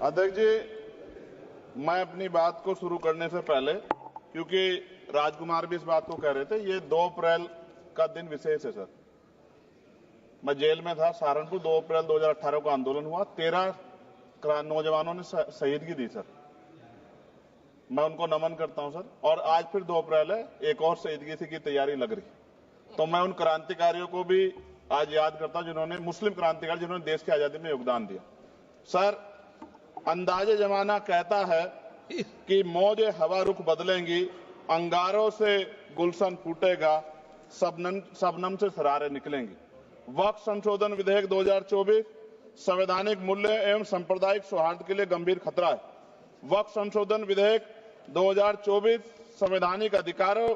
अध्यक्ष जी, मैं अपनी बात को शुरू करने से पहले, क्योंकि राजकुमार भी इस बात को कह रहे थे, ये 2 अप्रैल का दिन विशेष है सर। मैं जेल में था सहारनपुर, 2 अप्रैल 2018 को आंदोलन हुआ, 13 नौजवानों ने शहीदगी दी सर। मैं उनको नमन करता हूं सर। और आज फिर 2 अप्रैल है, एक और शहीदगी की तैयारी लग रही। तो मैं उन क्रांतिकारियों को भी आज याद करता हूं जिन्होंने, मुस्लिम क्रांतिकारी जिन्होंने देश की आजादी में योगदान दिया। सर, अंदाजे जमाना कहता है कि मौजे हवा रुख बदलेंगी, अंगारों से गुलशन फूटेगा, शबनम से सरारे निकलेंगी। वक्फ संशोधन विधेयक 2024 संवैधानिक मूल्य एवं सांप्रदायिक सौहार्द के लिए गंभीर खतरा है। वक्फ संशोधन विधेयक 2024 संवैधानिक अधिकारों,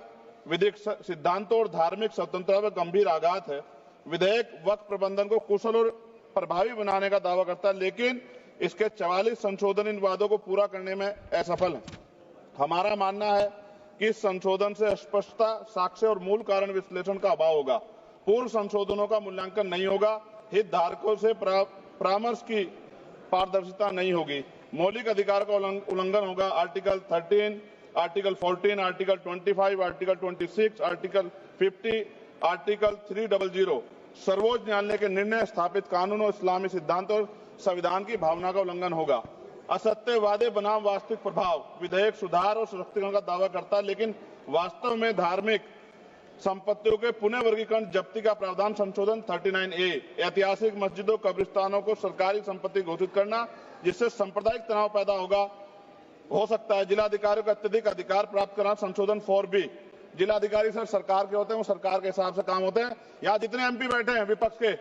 विधिक सिद्धांतों और धार्मिक स्वतंत्रता पर गंभीर आघात है। विधेयक वक्फ प्रबंधन को कुशल और प्रभावी बनाने का दावा करता है, लेकिन इसके 44 संशोधन इन वादों को पूरा करने में असफल है। हमारा मानना है कि इस संशोधन से स्पष्टता, साक्ष्य और मूल कारण विश्लेषण का अभाव होगा। पूर्व संशोधनों का मूल्यांकन नहीं होगा, हितधारकों से परामर्श की पारदर्शिता नहीं होगी, मौलिक अधिकार का उल्लंघन होगा। Article 13, article 14, article 25, article 26, article 50, article 300 सर्वोच्च न्यायालय के निर्णय, स्थापित कानून और इस्लामी सिद्धांत और संविधान की भावना का उल्लंघन होगा। असत्य वादे बनाम वास्तविक प्रभाव, विधेयक सुधार और सशक्तिकरण का दावा करता है, लेकिन वास्तव में धार्मिक संपत्तियों के पुनः वर्गीकरण, जब्ती का प्रावधान संशोधन 39A, ऐतिहासिक मस्जिदों, कब्रिस्तानों को सरकारी संपत्ति घोषित करना, जिससे सांप्रदायिक तनाव पैदा हो सकता है। जिलाधिकारियों को अत्यधिक अधिकार प्राप्त करना, संशोधन 4B। जिलाधिकारी सर सरकार के होते हैं, वो सरकार के हिसाब से काम होते हैं। यहाँ जितने MP बैठे हैं विपक्ष के,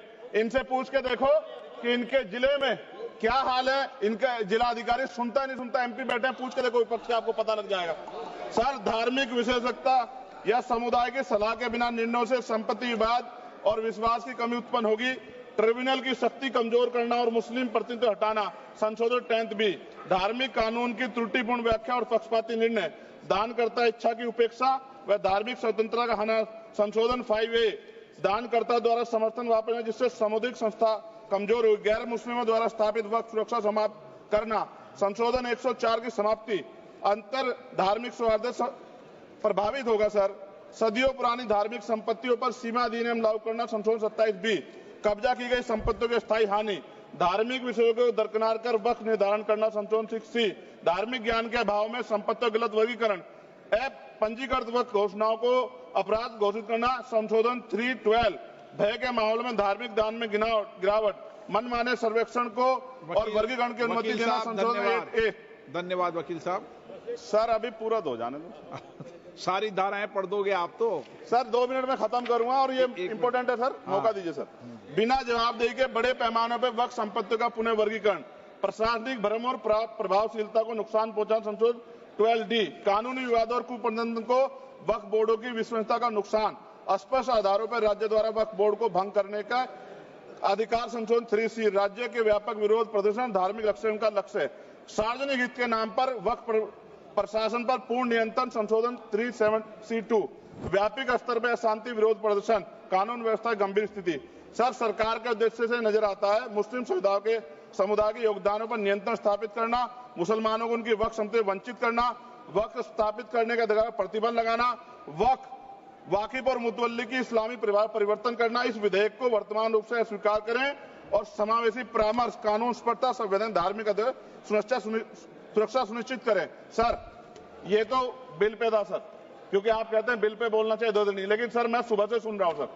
इनसे पूछ के देखो कि इनके जिले में क्या हाल है। इनका जिलाधिकारी सुनता नहीं सुनता, MP बैठे हैं, पूछ के देखो विपक्ष के, आपको पता लग जाएगा। सर, धार्मिक विशेषज्ञता या समुदाय की सलाह के बिना निर्णयों से संपत्ति विवाद और विश्वास की कमी उत्पन्न होगी। ट्रिब्यूनल की शक्ति कमजोर करना और मुस्लिम प्रतिनिधित्व हटाना, संशोधन 10B। धार्मिक कानून की त्रुटिपूर्ण व्याख्या और पक्षपाती निर्णय, दानकर्ता इच्छा की उपेक्षा व धार्मिक स्वतंत्रता का हनन, संशोधन 5A। दानकर्ता द्वारा समर्थन वापस, जिससे सामुदायिक संस्था कमजोर हुई। गैर मुस्लिमों द्वारा स्थापित वक्फ सुरक्षा समाप्त करना, संशोधन 104 की समाप्ति, अंतर धार्मिक सौहार्द प्रभावित होगा। सर, सदियों पुरानी धार्मिक संपत्तियों पर सीमा अधिनियम लागू करना, संशोधन 27B। कब्जा की गई संपत्तियों की स्थायी हानि, धार्मिक विषयों को दरकिनार कर वक्फ निर्धारण करना, संशोधन 6C। धार्मिक ज्ञान के अभाव में संपत्तियों गलत वर्गीकरण, पंजीकृत वक्फ घोषणाओं को अपराध घोषित करना, संशोधन 312। भय के माहौल में धार्मिक दान में गिरावट, मनमाने सर्वेक्षण को और वर्गीकरण की अनुमति देना, संशोधन 8A। धन्यवाद वकील साहब। सर, अभी पूरा दो जाने दो। सारी धाराएं पढ़ दोगे आप तो? सर, 2 मिनट में खत्म करूंगा और ये इंपॉर्टेंट है सर, मौका दीजिए सर। बिना जवाबदेही के बड़े पैमाने पर वक्फ संपत्तियों का पुनः वर्गीकरण, प्रशासनिक भ्रम और प्रभावशीलता को नुकसान पहुंचाना, संशोधन 12D। कानूनी विवाद और कुप्रबंधन को वक्फ बोर्डों की विश्वसनीयता का नुकसान, अस्पष्ट आधारों पर राज्य द्वारा वक्फ बोर्ड को भंग करने का अधिकार, संशोधन 3C। राज्य के व्यापक विरोध प्रदर्शन, धार्मिक लक्ष्य का लक्ष्य, सार्वजनिक हित के नाम पर वक्फ प्रशासन पर पूर्ण नियंत्रण, संशोधन 37C2। व्यापक स्तर पर अशांति विरोध प्रदर्शन, कानून व्यवस्था की गंभीर स्थिति। सर, सरकार के उद्देश्य से नजर आता है मुस्लिम समुदाय के योगदानों पर नियंत्रण स्थापित करना, मुसलमानों को उनकी वक्फ संपत्ति वंचित करना, वक्फ स्थापित करने के अधिकार पर प्रतिबंध लगाना, वाकिफ और मुतवल्ली की इस्लामी परिवर्तन करना। इस विधेयक को वर्तमान रूप से स्वीकार करें और समावेशी परामर्श, कानून स्पष्टता, संवैधानिक धार्मिक सुरक्षा सुनिश्चित करें। सर, ये तो बिल पे था सर, क्योंकि आप कहते हैं बिल पे बोलना चाहिए 2 दिन नहीं, लेकिन सर मैं सुबह से सुन रहा हूं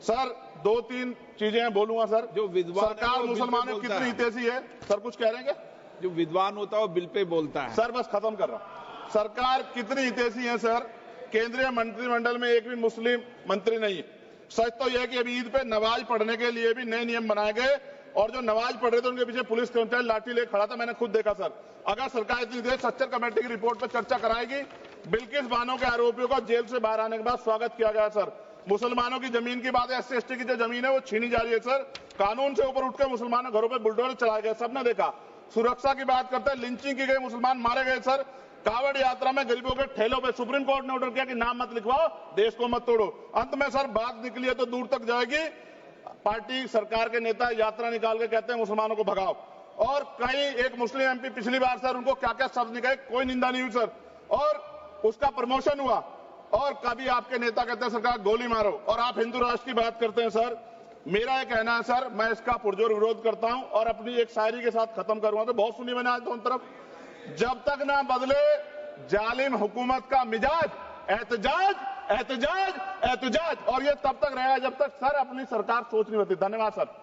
सर 2-3 चीजें बोलूंगा सर। जो विद्वान सरकार मुसलमानों की कितनी हितैषी है सर, कुछ कह रहे हैं क्या? जो विद्वान होता है वो बिल पे बोलता है। सर, बस खत्म कर रहा हूं। सरकार कितनी हितैषी है सर? केंद्रीय मंत्रिमंडल में एक भी मुस्लिम मंत्री नहीं है। सच तो यह कि अभी ईद पे नमाज पढ़ने के लिए भी नए नियम बनाए गए और जो नमाज पढ़ रहे थे उनके पीछे पुलिस कर्मचारी लाठी लेकर खड़ा था, मैंने खुद देखा सर। अगर सरकार इतनी देर सच्चर कमेटी की रिपोर्ट पर चर्चा कराएगी, बिल्किस बानो के आरोपियों को जेल से बाहर आने के बाद स्वागत किया गया सर। मुसलमानों की जमीन की बात है, SC/ST की जो जमीन है वो छीनी जा रही है सर। कानून से ऊपर उठकर मुसलमानों घरों पर बुलडोजर चलाए गए, सबने देखा। सुरक्षा की बात करते हैं, लिंचिंग की गई, मुसलमान मारे गए सर। कावड़ यात्रा में गरीबों के ठेलों पे सुप्रीम कोर्ट ने ऑर्डर किया कि नाम मत लिखवाओ, देश को मत तोड़ो। अंत में सर बात निकली है तो दूर तक जाएगी। पार्टी सरकार के नेता यात्रा निकाल के कहते हैं मुसलमानों को भगाओ। और कई एक मुस्लिम एमपी पिछली बार सर उनको क्या क्या शब्द निकले, कोई निंदा नहीं हुई सर, और उसका प्रमोशन हुआ। और कभी आपके नेता कहते हैं सरकार गोली मारो और आप हिंदू राष्ट्र की बात करते हैं सर। मेरा यह कहना है सर, मैं इसका पुरजोर विरोध करता हूं और अपनी एक शायरी के साथ खत्म करूंगा। तो बहुत सुनी मैंने आज दोनों तरफ, जब तक ना बदले जालिम हुकूमत का मिजाज, एहतजाज एहतजाज एहतजाज, और ये तब तक रहेगा जब तक सर अपनी सरकार सोच नहीं होती। धन्यवाद सर।